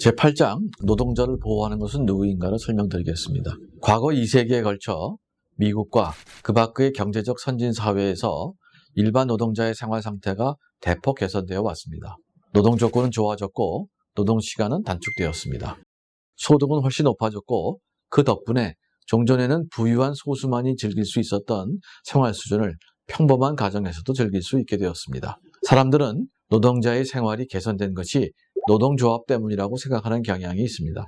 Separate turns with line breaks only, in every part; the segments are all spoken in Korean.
제8장 노동자를 보호하는 것은 누구인가를 설명드리겠습니다. 과거 2세기에 걸쳐 미국과 그 밖의 경제적 선진 사회에서 일반 노동자의 생활 상태가 대폭 개선되어 왔습니다. 노동 조건은 좋아졌고 노동 시간은 단축되었습니다. 소득은 훨씬 높아졌고 그 덕분에 종전에는 부유한 소수만이 즐길 수 있었던 생활 수준을 평범한 가정에서도 즐길 수 있게 되었습니다. 사람들은 노동자의 생활이 개선된 것이 노동조합 때문이라고 생각하는 경향이 있습니다.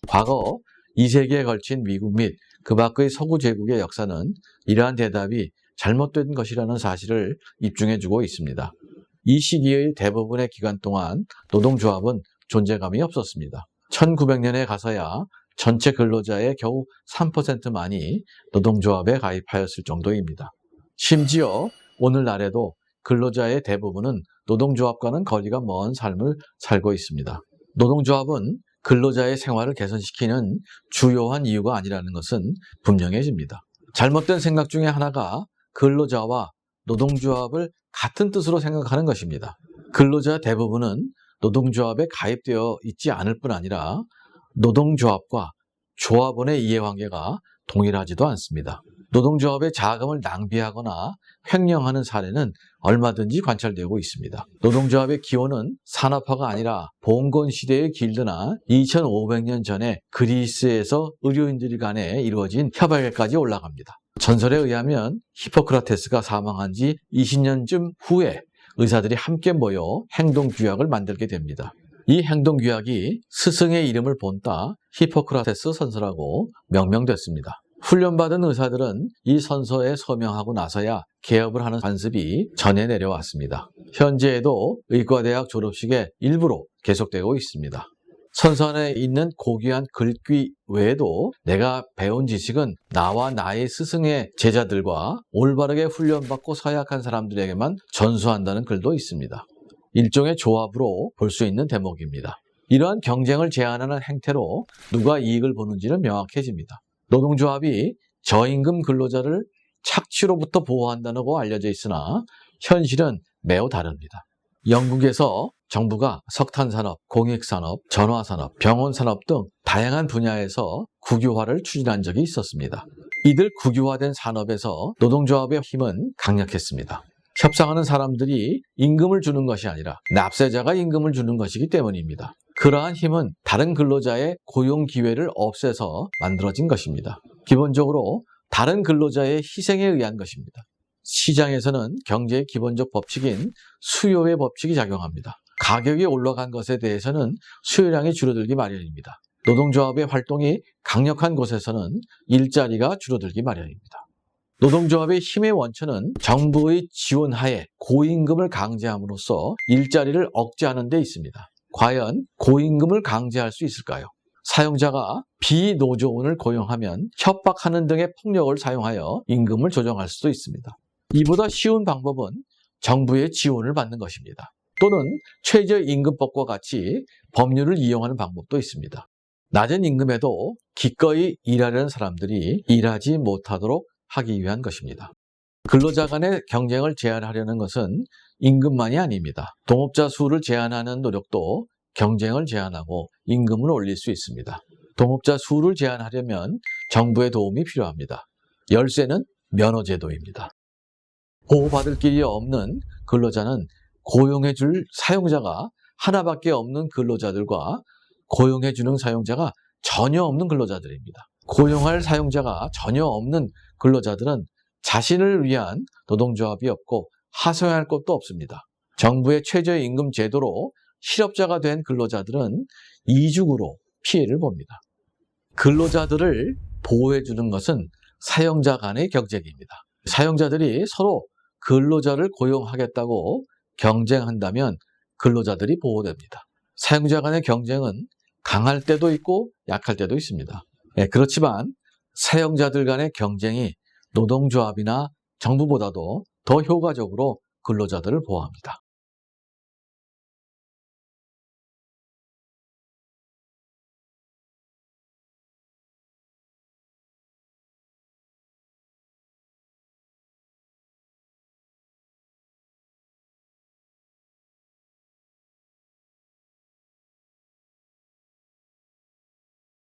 과거 2세기에 걸친 미국 및 그 밖의 서구 제국의 역사는 이러한 대답이 잘못된 것이라는 사실을 입증해주고 있습니다. 이 시기의 대부분의 기간 동안 노동조합은 존재감이 없었습니다. 1900년에 가서야 전체 근로자의 겨우 3%만이 노동조합에 가입하였을 정도입니다. 심지어 오늘날에도 근로자의 대부분은 노동조합과는 거리가 먼 삶을 살고 있습니다. 노동조합은 근로자의 생활을 개선시키는 주요한 이유가 아니라는 것은 분명해집니다. 잘못된 생각 중에 하나가 근로자와 노동조합을 같은 뜻으로 생각하는 것입니다. 근로자 대부분은 노동조합에 가입되어 있지 않을 뿐 아니라 노동조합과 조합원의 이해관계가 동일하지도 않습니다. 노동조합의 자금을 낭비하거나 횡령하는 사례는 얼마든지 관찰되고 있습니다. 노동조합의 기원은 산업화가 아니라 봉건 시대의 길드나 2500년 전에 그리스에서 의료인들 간에 이루어진 협약에까지 올라갑니다. 전설에 의하면 히포크라테스가 사망한 지 20년쯤 후에 의사들이 함께 모여 행동규약을 만들게 됩니다. 이 행동규약이 스승의 이름을 본따 히포크라테스 선서라고 명명됐습니다. 훈련받은 의사들은 이 선서에 서명하고 나서야 개업을 하는 관습이 전해 내려왔습니다. 현재에도 의과대학 졸업식의 일부로 계속되고 있습니다. 선서 안에 있는 고귀한 글귀 외에도 내가 배운 지식은 나와 나의 스승의 제자들과 올바르게 훈련받고 서약한 사람들에게만 전수한다는 글도 있습니다. 일종의 조합으로 볼 수 있는 대목입니다. 이러한 경쟁을 제한하는 행태로 누가 이익을 보는지는 명확해집니다. 노동조합이 저임금 근로자를 착취로부터 보호한다고 알려져 있으나 현실은 매우 다릅니다. 영국에서 정부가 석탄산업, 공익산업, 전화산업, 병원산업 등 다양한 분야에서 국유화를 추진한 적이 있었습니다. 이들 국유화된 산업에서 노동조합의 힘은 강력했습니다. 협상하는 사람들이 임금을 주는 것이 아니라 납세자가 임금을 주는 것이기 때문입니다. 그러한 힘은 다른 근로자의 고용 기회를 없애서 만들어진 것입니다. 기본적으로 다른 근로자의 희생에 의한 것입니다. 시장에서는 경제의 기본적 법칙인 수요의 법칙이 작용합니다. 가격이 올라간 것에 대해서는 수요량이 줄어들기 마련입니다. 노동조합의 활동이 강력한 곳에서는 일자리가 줄어들기 마련입니다. 노동조합의 힘의 원천은 정부의 지원하에 고임금을 강제함으로써 일자리를 억제하는 데 있습니다. 과연 고임금을 강제할 수 있을까요? 사용자가 비노조원을 고용하면 협박하는 등의 폭력을 사용하여 임금을 조정할 수도 있습니다. 이보다 쉬운 방법은 정부의 지원을 받는 것입니다. 또는 최저임금법과 같이 법률을 이용하는 방법도 있습니다. 낮은 임금에도 기꺼이 일하려는 사람들이 일하지 못하도록 하기 위한 것입니다. 근로자 간의 경쟁을 제한하려는 것은 임금만이 아닙니다. 동업자 수를 제한하는 노력도 경쟁을 제한하고 임금을 올릴 수 있습니다. 동업자 수를 제한하려면 정부의 도움이 필요합니다. 열쇠는 면허제도입니다. 보호받을 길이 없는 근로자는 고용해줄 사용자가 하나밖에 없는 근로자들과 고용해주는 사용자가 전혀 없는 근로자들입니다. 고용할 사용자가 전혀 없는 근로자들은 자신을 위한 노동조합이 없고 하소연할 것도 없습니다. 정부의 최저임금 제도로 실업자가 된 근로자들은 이중으로 피해를 봅니다. 근로자들을 보호해주는 것은 사용자 간의 경쟁입니다. 사용자들이 서로 근로자를 고용하겠다고 경쟁한다면 근로자들이 보호됩니다. 사용자 간의 경쟁은 강할 때도 있고 약할 때도 있습니다. 그렇지만 사용자들 간의 경쟁이 노동조합이나 정부보다도 더 효과적으로 근로자들을 보호합니다.